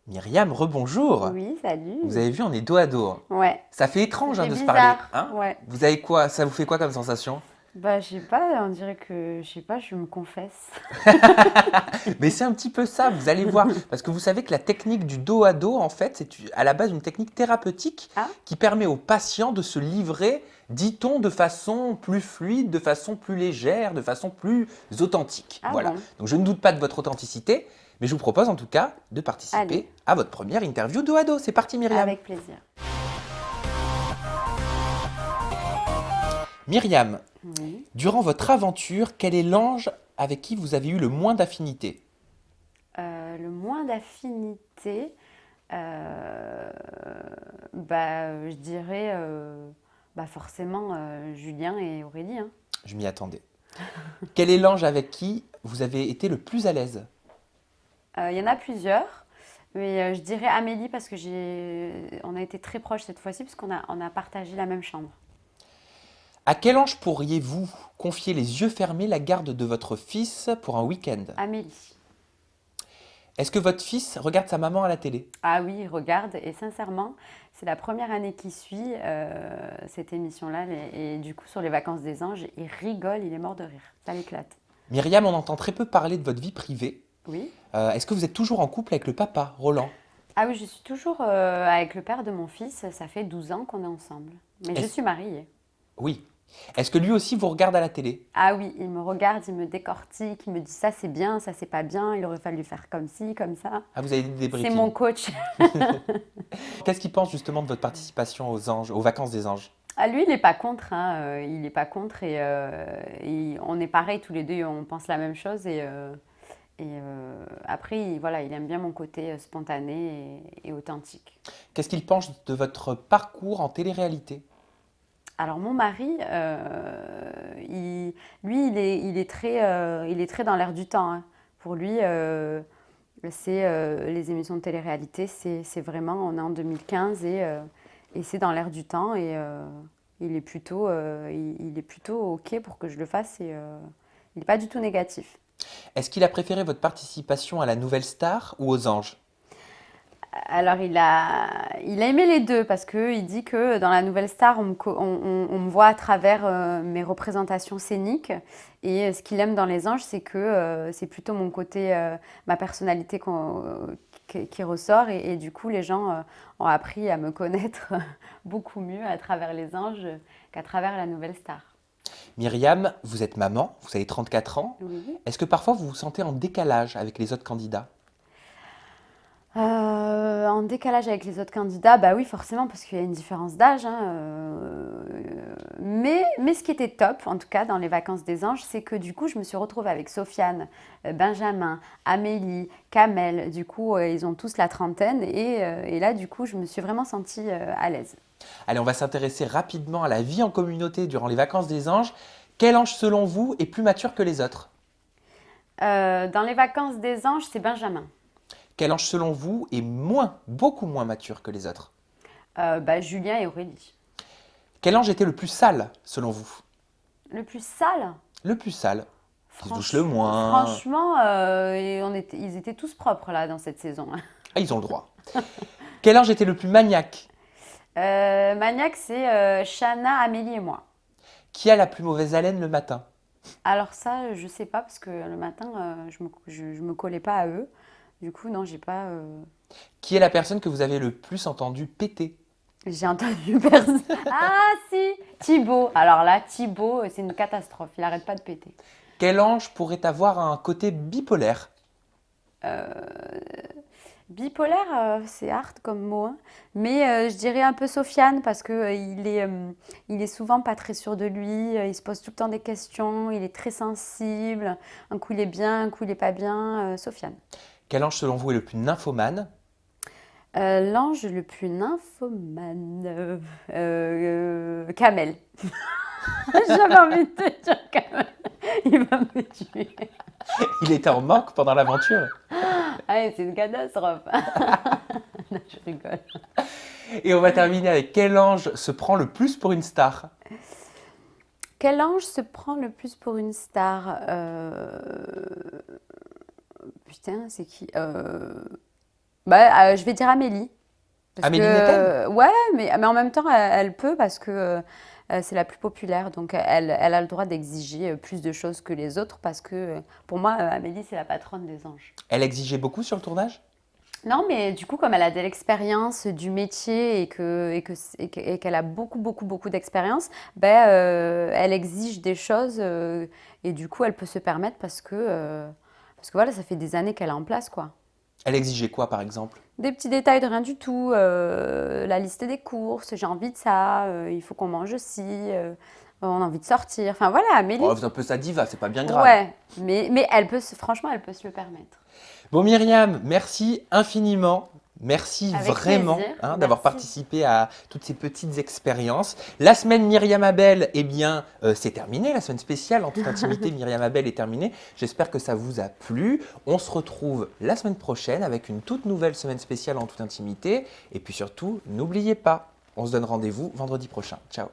Myriam, rebonjour. Oui, Vous salut. avez vu, on est dos à dos, hein. Ouais, Ça fait étrange ça fait de se parler, bizarre. hein? Ouais. Vous avez quoi? Ça vous fait quoi comme sensation? Bah, je sais pas, on dirait que, je sais pas, je me confesse. Mais c'est un petit peu ça, vous allez voir. Parce que vous savez que la technique du dos à dos, en fait, c'est à la base une technique thérapeutique Ah, qui permet aux patients de se livrer, dit-on, de façon plus fluide, de façon plus légère, de façon plus authentique. ah Voilà. bon. Donc je ne doute pas de votre authenticité, mais je vous propose en tout cas de Allez, participer à votre première interview dos à dos. C'est parti, Myriam. avec plaisir. Myriam, Oui. durant votre aventure, quel est l'ange avec qui vous avez eu le moins d'affinité? Le moins d'affinité, euh, bah, je dirais, bah, forcément, Julien et Aurélie, hein. Je m'y attendais. Quel est l'ange avec qui vous avez été le plus à l'aise? Il y en a plusieurs, mais je dirais Amélie parce que on a été très proches cette fois-ci parce qu'on a partagé la même chambre. À quel ange pourriez-vous confier les yeux fermés la garde de votre fils pour un week-end? Amélie. Est-ce que votre fils regarde sa maman à la télé? Ah oui, regarde, et sincèrement, c'est la première année qui suit cette émission-là, et du coup, sur les vacances des anges, il rigole, il est mort de rire, ça l'éclate. Myriam, on entend très peu parler de votre vie privée. Oui. Est-ce que vous êtes toujours en couple avec le papa, Roland? Ah oui, je suis toujours avec le père de mon fils, ça fait 12 ans qu'on est ensemble, mais je Est-ce- suis mariée. Oui. Est-ce que lui aussi vous regarde à la télé? Ah oui, il me regarde, il me décortique, il me dit ça c'est bien, ça c'est pas bien, il aurait fallu faire comme ci, comme ça. Ah, vous avez des C'est mon débriefings. coach. Qu'est-ce qu'il pense justement de votre participation aux anges, aux vacances des anges? Ah, lui, il n'est pas contre, hein, il n'est pas contre et on est pareil tous les deux, on pense la même chose après, voilà, il aime bien mon côté spontané et authentique. Qu'est-ce qu'il pense de votre parcours en télé-réalité? Alors mon mari, lui, il est très dans l'air du temps, hein. Pour lui, c'est les émissions de télé-réalité, c'est vraiment, on est en 2015 et c'est dans l'air du temps et il est plutôt OK pour que je le fasse et il n'est pas du tout négatif. Est-ce qu'il a préféré votre participation à la Nouvelle Star ou aux anges? Alors, il a aimé les deux parce qu'il dit que dans la Nouvelle Star, on me voit à travers mes représentations scéniques. Et ce qu'il aime dans Les Anges, c'est que c'est plutôt mon côté, ma personnalité qui ressort. Et du coup, les gens ont appris à me connaître beaucoup mieux à travers Les Anges qu'à travers la Nouvelle Star. Myriam, vous êtes maman, vous avez 34 ans. Oui. Est-ce que parfois vous vous sentez en décalage avec les autres candidats? En décalage avec les autres candidats, bah oui, forcément, parce qu'il y a une différence d'âge, hein, mais ce qui était top, en tout cas, dans les vacances des anges, c'est que du coup, je me suis retrouvée avec Sofiane, Benjamin, Amélie, Kamel. Du coup, ils ont tous la trentaine. Et là, du coup, je me suis vraiment sentie à l'aise. Allez, on va s'intéresser rapidement à la vie en communauté durant les vacances des anges. Quel ange, selon vous, est plus mature que les autres? Dans les vacances des anges, c'est Benjamin. Quel ange, selon vous, est beaucoup moins mature que les autres? Bah, Julien et Aurélie. Quel ange était le plus sale, selon vous? Le plus sale, Le plus sale, qui se douche le moins. franchement, ils étaient tous propres là dans cette saison. Ah, ils ont le droit. Quel ange était le plus maniaque? Maniaque, c'est Chana, Amélie et moi. Qui a la plus mauvaise haleine le matin? Alors ça, je sais pas parce que le matin, je me collais pas à eux. Du coup, non, j'ai pas. Qui est la personne que vous avez le plus entendu péter? J'ai entendu personne. Ah si, Thibaut. Alors là, Thibaut, c'est une catastrophe. Il arrête pas de péter. Quel ange pourrait avoir un côté bipolaire? Bipolaire, c'est hard comme mot, hein. Mais je dirais un peu Sofiane parce que il est souvent pas très sûr de lui. Il se pose tout le temps des questions. Il est très sensible. Un coup il est bien, un coup il est pas bien. Sofiane. Quel ange, selon vous, est le plus nymphomane? L'ange le plus nymphomane, Kamel. J'avais envie de te dire Kamel. Il va me tuer. Il était en manque pendant l'aventure. Ah, c'est une catastrophe. Non, je rigole. Et on va terminer avec quel ange se prend le plus pour une star? Quel ange se prend le plus pour une star? Putain, c'est qui? Bah, je vais dire Amélie. Parce Amélie que, Nothomb? ouais, mais en même temps, elle peut parce que c'est la plus populaire. Donc, elle a le droit d'exiger plus de choses que les autres parce que, pour moi, Amélie, c'est la patronne des anges. Elle exigeait beaucoup sur le tournage? Non, mais du coup, comme elle a de l'expérience du métier et qu'elle a beaucoup d'expérience, ben, elle exige des choses et du coup, elle peut se permettre parce que voilà, ça fait des années qu'elle est en place, quoi. Elle exigeait quoi, par exemple? Des petits détails de rien du tout, la liste des courses, j'ai envie de ça, il faut qu'on mange aussi, on a envie de sortir. Enfin voilà, Oh, Amélie. c'est un peu sa diva, c'est pas bien grave. Ouais, mais franchement, elle peut se le permettre. Bon, Myriam, merci infiniment. Merci Avec vraiment plaisir, d'avoir merci. participé à toutes ces petites expériences. La semaine Myriam Abel, eh bien, c'est terminé. La semaine spéciale en toute intimité, Myriam Abel est terminée. J'espère que ça vous a plu. On se retrouve la semaine prochaine avec une toute nouvelle semaine spéciale en toute intimité. Et puis surtout, n'oubliez pas, on se donne rendez-vous vendredi prochain. Ciao.